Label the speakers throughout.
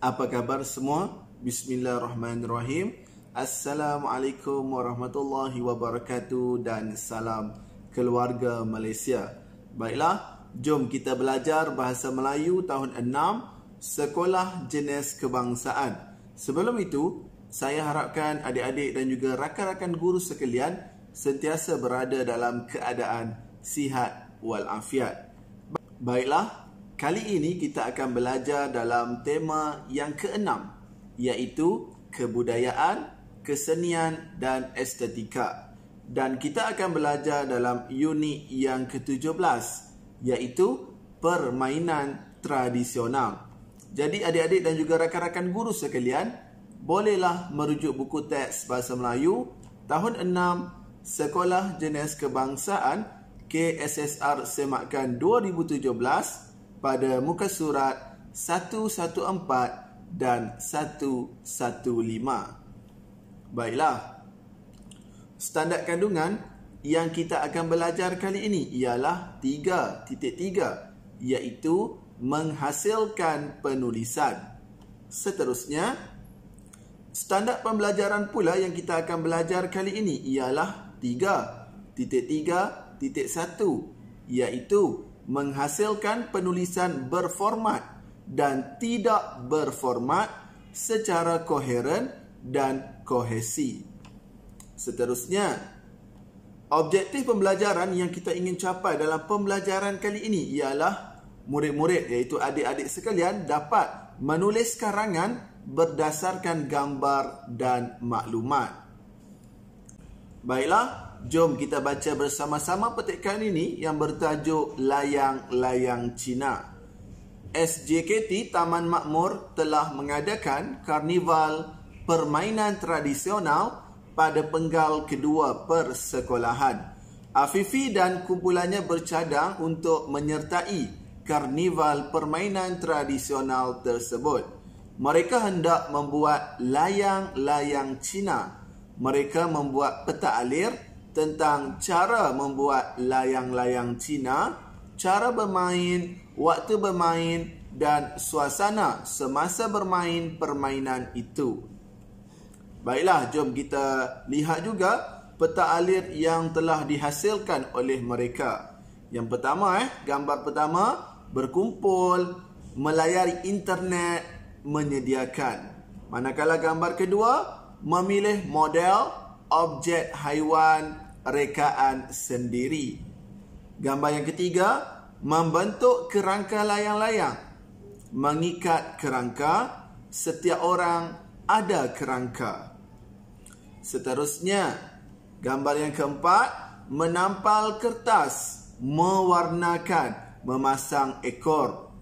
Speaker 1: Apa khabar semua? Bismillahirrahmanirrahim. Assalamualaikum warahmatullahi wabarakatuh dan salam keluarga Malaysia. Baiklah, jom kita belajar bahasa Melayu tahun 6 Sekolah Jenis Kebangsaan. Sebelum itu, saya harapkan adik-adik dan juga rakan-rakan guru sekalian sentiasa berada dalam keadaan sihat walafiat. Baiklah, kali ini kita akan belajar dalam tema yang keenam, iaitu kebudayaan, kesenian dan estetika. Dan kita akan belajar dalam unit yang ke-17, iaitu permainan tradisional. Jadi adik-adik dan juga rakan-rakan guru sekalian, bolehlah merujuk buku teks Bahasa Melayu tahun 6 Sekolah Jenis Kebangsaan KSSR Semakan 2017 pada muka surat 114 dan 115. Baiklah, standard kandungan yang kita akan belajar kali ini ialah 3.3, iaitu menghasilkan penulisan. Seterusnya, standard pembelajaran pula yang kita akan belajar kali ini ialah 3.3.1, iaitu menghasilkan penulisan berformat dan tidak berformat secara koheren dan kohesi. Seterusnya, objektif pembelajaran yang kita ingin capai dalam pembelajaran kali ini ialah murid-murid, iaitu adik-adik sekalian, dapat menulis karangan berdasarkan gambar dan maklumat. Baiklah, jom kita baca bersama-sama petikan ini yang bertajuk Layang-Layang Cina. SJKT Taman Makmur telah mengadakan karnival permainan tradisional pada penggal kedua persekolahan. Afifi dan kumpulannya bercadang untuk menyertai karnival permainan tradisional tersebut. Mereka hendak membuat layang-layang Cina. Mereka membuat peta alir tentang cara membuat layang-layang Cina, cara bermain, waktu bermain dan suasana semasa bermain permainan itu. Baiklah, jom kita lihat juga peta alir yang telah dihasilkan oleh mereka. Yang pertama, gambar pertama, berkumpul, melayari internet, menyediakan. Manakala gambar kedua, memilih model, objek haiwan, rekaan sendiri. Gambar yang ketiga, membentuk kerangka layang-layang. Mengikat kerangka, setiap orang ada kerangka. Seterusnya, gambar yang keempat, menampal kertas, mewarnakan, memasang ekor.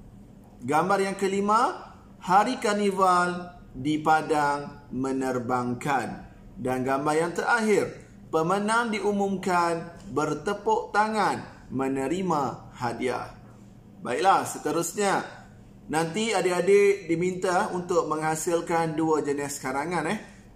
Speaker 1: Gambar yang kelima, hari karnival di padang menerbangkan. Dan gambar yang terakhir, pemenang diumumkan bertepuk tangan menerima hadiah. Baiklah, seterusnya, nanti adik-adik diminta untuk menghasilkan dua jenis karangan.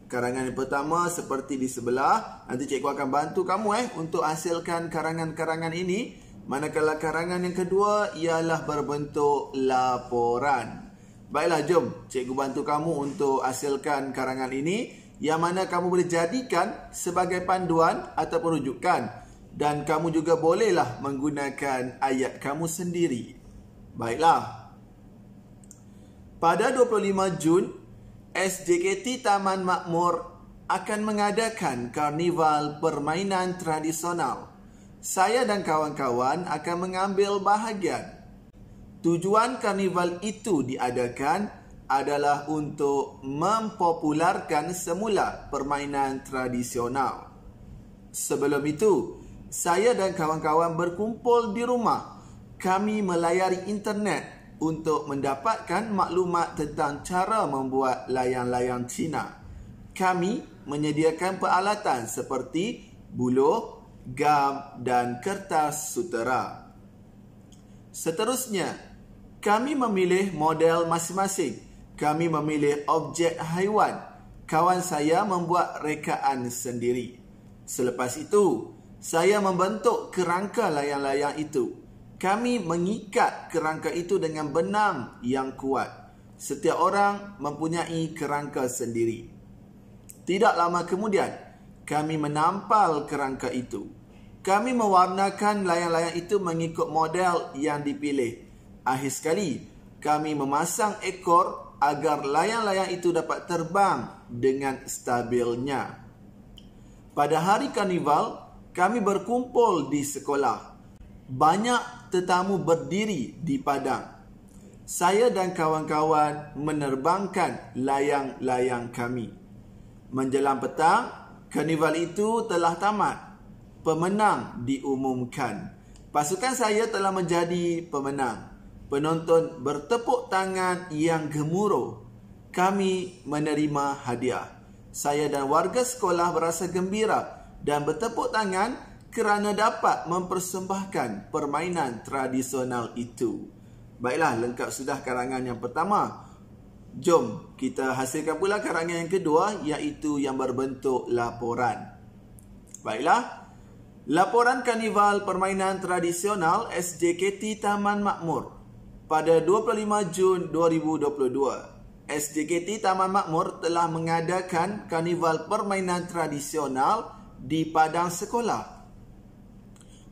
Speaker 1: Karangan yang pertama seperti di sebelah, nanti cikgu akan bantu kamu untuk hasilkan karangan-karangan ini. Manakala karangan yang kedua ialah berbentuk laporan. Baiklah, jom cikgu bantu kamu untuk hasilkan karangan ini, yang mana kamu boleh jadikan sebagai panduan ataupun rujukan. Dan kamu juga bolehlah menggunakan ayat kamu sendiri. Baiklah, pada 25 Jun, SJKT Taman Makmur akan mengadakan karnival permainan tradisional. Saya dan kawan-kawan akan mengambil bahagian. Tujuan karnival itu diadakan adalah untuk mempopularkan semula permainan tradisional. Sebelum itu, saya dan kawan-kawan berkumpul di rumah. Kami melayari internet untuk mendapatkan maklumat tentang cara membuat layang-layang Cina. Kami menyediakan peralatan seperti buluh, gam dan kertas sutera. Seterusnya, kami memilih model masing-masing. Kami memilih objek haiwan. Kawan saya membuat rekaan sendiri. Selepas itu, saya membentuk kerangka layang-layang itu. Kami mengikat kerangka itu dengan benang yang kuat. Setiap orang mempunyai kerangka sendiri. Tidak lama kemudian, kami menampal kerangka itu. Kami mewarnakan layang-layang itu mengikut model yang dipilih. Akhir sekali, kami memasang ekor agar layang-layang itu dapat terbang dengan stabilnya. Pada hari karnival, kami berkumpul di sekolah. Banyak tetamu berdiri di padang. Saya dan kawan-kawan menerbangkan layang-layang kami. Menjelang petang, karnival itu telah tamat. Pemenang diumumkan. Pasukan saya telah menjadi pemenang. Penonton bertepuk tangan yang gemuruh. Kami menerima hadiah. Saya dan warga sekolah berasa gembira dan bertepuk tangan kerana dapat mempersembahkan permainan tradisional itu. Baiklah, lengkap sudah karangan yang pertama. Jom kita hasilkan pula karangan yang kedua, iaitu yang berbentuk laporan. Baiklah, laporan karnival permainan tradisional SJKT Taman Makmur pada 25 Jun 2022. SJKT Taman Makmur telah mengadakan karnival permainan tradisional di padang sekolah.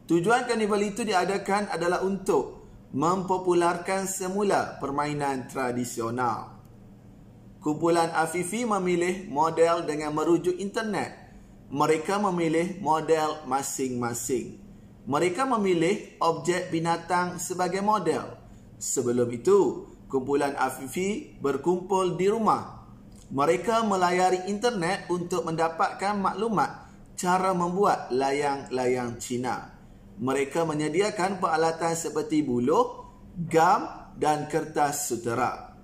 Speaker 1: Tujuan karnival itu diadakan adalah untuk mempopularkan semula permainan tradisional. Kumpulan Afifi memilih model dengan merujuk internet. Mereka memilih model masing-masing. Mereka memilih objek binatang sebagai model. Sebelum itu, kumpulan Afifi berkumpul di rumah. Mereka melayari internet untuk mendapatkan maklumat cara membuat layang-layang Cina. Mereka menyediakan peralatan seperti buluh, gam dan kertas sutera.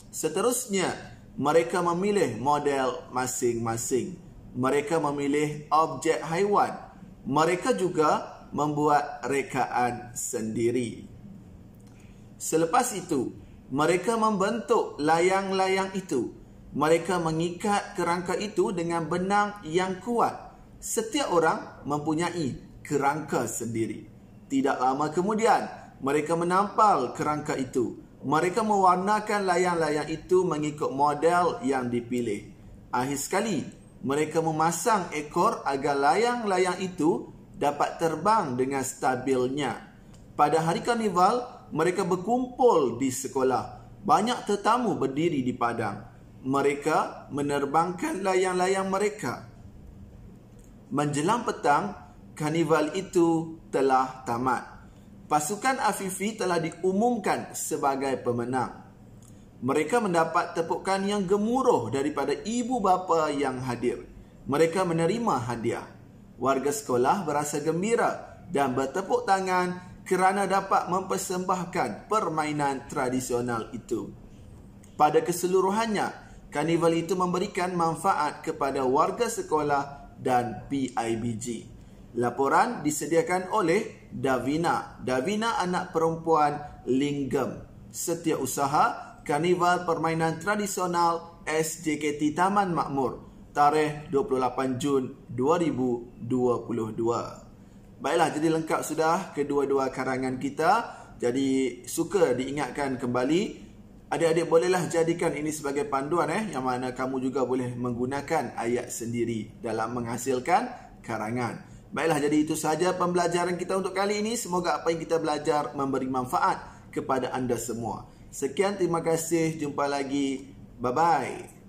Speaker 1: Seterusnya, mereka memilih model masing-masing. Mereka memilih objek haiwan. Mereka juga membuat rekaan sendiri. Selepas itu, mereka membentuk layang-layang itu. Mereka mengikat kerangka itu dengan benang yang kuat. Setiap orang mempunyai kerangka sendiri. Tidak lama kemudian, mereka menampal kerangka itu. Mereka mewarnakan layang-layang itu mengikut model yang dipilih. Akhir sekali, mereka memasang ekor agar layang-layang itu dapat terbang dengan stabilnya. Pada hari karnival, mereka berkumpul di sekolah. Banyak tetamu berdiri di padang. Mereka menerbangkan layang-layang mereka. Menjelang petang, karnival itu telah tamat. Pasukan Afifi telah diumumkan sebagai pemenang. Mereka mendapat tepukan yang gemuruh daripada ibu bapa yang hadir. Mereka menerima hadiah. Warga sekolah berasa gembira dan bertepuk tangan kerana dapat mempersembahkan permainan tradisional itu. Pada keseluruhannya, karnival itu memberikan manfaat kepada warga sekolah dan PIBG. Laporan disediakan oleh Davina. Davina anak perempuan Linggem. Setiausaha Karnival Permainan Tradisional SJKT Taman Makmur. Tarikh 28 Jun 2022. Baiklah, jadi lengkap sudah kedua-dua karangan kita. Jadi suka diingatkan kembali. Adik-adik bolehlah jadikan ini sebagai panduan yang mana kamu juga boleh menggunakan ayat sendiri dalam menghasilkan karangan. Baiklah, jadi itu sahaja pembelajaran kita untuk kali ini. Semoga apa yang kita belajar memberi manfaat kepada anda semua. Sekian, terima kasih. Jumpa lagi. Bye-bye.